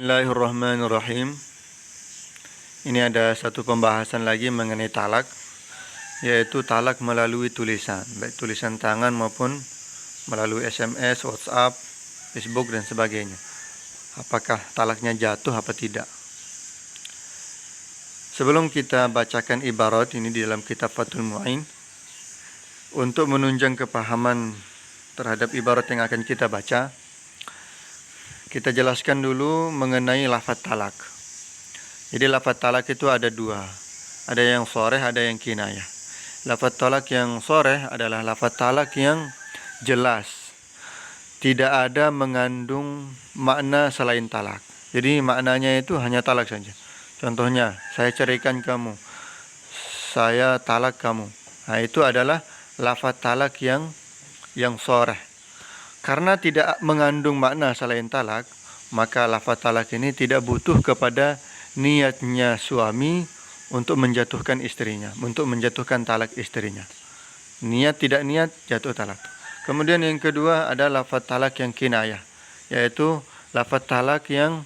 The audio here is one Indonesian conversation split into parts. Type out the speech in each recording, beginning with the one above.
Bismillahirrahmanirrahim. Ini ada satu pembahasan lagi mengenai talak, yaitu talak melalui tulisan, baik tulisan tangan maupun melalui SMS, WhatsApp, Facebook dan sebagainya. Apakah talaknya jatuh apa tidak? Sebelum kita bacakan ibarat ini di dalam kitab Fathul Mu'in, untuk menunjang kepahaman terhadap ibarat yang akan kita baca, kita jelaskan dulu mengenai lafaz talak. Jadi lafaz talak itu ada dua. Ada yang sharih, ada yang kinayah. Lafaz talak yang sharih adalah lafaz talak yang jelas. Tidak ada mengandung makna selain talak. Jadi maknanya itu hanya talak saja. Contohnya, saya ceraikan kamu. Saya talak kamu. Nah, itu adalah lafaz talak yang sharih. Karena tidak mengandung makna selain talak, maka lafaz talak ini tidak butuh kepada niatnya suami untuk menjatuhkan istrinya, untuk menjatuhkan talak istrinya. Niat tidak niat, jatuh talak. Kemudian yang kedua ada lafaz talak yang kinayah, yaitu lafaz talak yang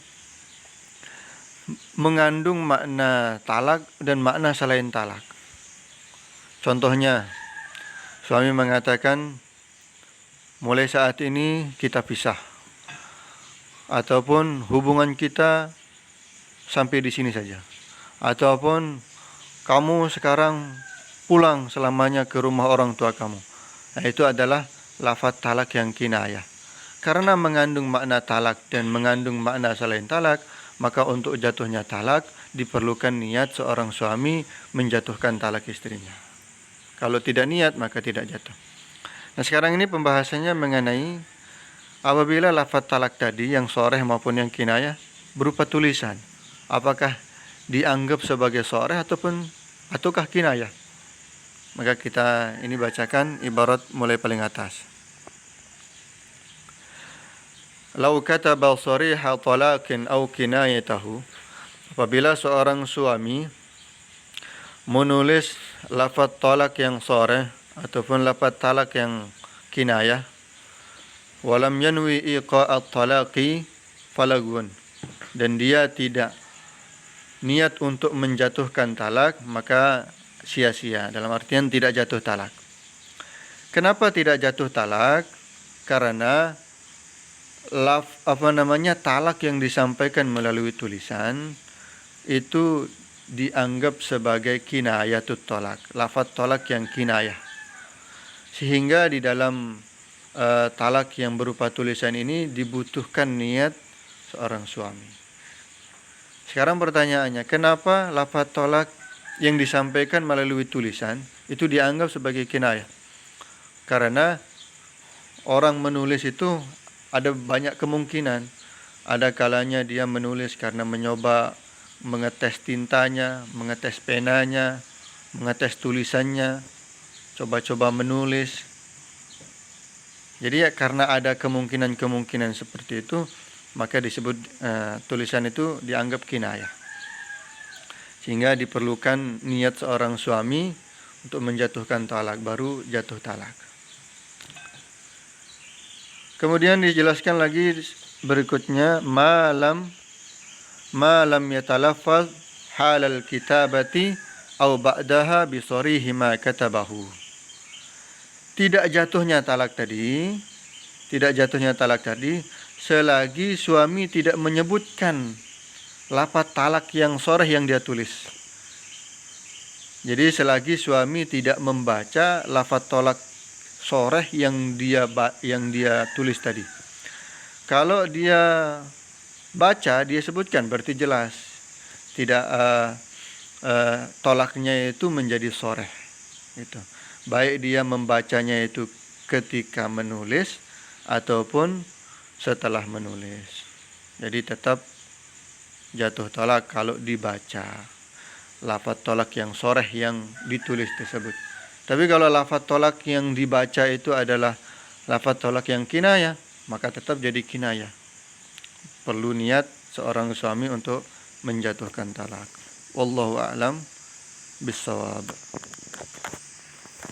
mengandung makna talak dan makna selain talak. Contohnya, suami mengatakan, mulai saat ini kita pisah, ataupun hubungan kita sampai di sini saja, ataupun kamu sekarang pulang selamanya ke rumah orang tua kamu. Nah, itu adalah lafaz talak yang kinayah. Karena mengandung makna talak dan mengandung makna selain talak, maka untuk jatuhnya talak diperlukan niat seorang suami menjatuhkan talak istrinya. Kalau tidak niat maka tidak jatuh. Nah, sekarang ini pembahasannya mengenai apabila lafaz talak tadi yang sharih maupun yang kinayah berupa tulisan, apakah dianggap sebagai sharih ataukah kinayah? Maka kita ini bacakan ibarat mulai paling atas. Lau kataba shariha talaqin aw kinayatahu, apabila seorang suami menulis lafaz talak yang sharih ataupun lafaz talak yang kinayah, walam yanwi iqa'at talaqi falagun, dan dia tidak niat untuk menjatuhkan talak, maka sia-sia, dalam artian tidak jatuh talak. Kenapa tidak jatuh talak? Karena talak yang disampaikan melalui tulisan itu dianggap sebagai kinayatut talak, lafaz talak yang kinayah. Sehingga di dalam talak yang berupa tulisan ini dibutuhkan niat seorang suami. Sekarang pertanyaannya, kenapa lafaz talak yang disampaikan melalui tulisan itu dianggap sebagai kinayah? Karena orang menulis itu ada banyak kemungkinan. Ada kalanya dia menulis karena mencoba mengetes tintanya, mengetes penanya, mengetes tulisannya, coba-coba menulis. Jadi karena ada kemungkinan-kemungkinan seperti itu, maka disebut tulisan itu dianggap kinayah. Sehingga diperlukan niat seorang suami untuk menjatuhkan talak, baru jatuh talak. Kemudian dijelaskan lagi berikutnya, malam yatalaffaz halal kitabati aw ba'daha bi sharihi ma katabahu. Tidak jatuhnya talak tadi selagi suami tidak menyebutkan lafaz talak yang sharih yang dia tulis. Jadi selagi suami tidak membaca lafaz talak sharih yang dia tulis tadi. Kalau dia baca, dia sebutkan, berarti jelas. Tidak tolaknya itu menjadi sharih. Itu. Baik dia membacanya itu ketika menulis ataupun setelah menulis. Jadi tetap jatuh talak kalau dibaca lafaz talak yang sharih yang ditulis tersebut. Tapi kalau lafaz talak yang dibaca itu adalah lafaz talak yang kinayah, maka tetap jadi kinayah. Perlu niat seorang suami untuk menjatuhkan talak. Wallahu a'lam bissawab.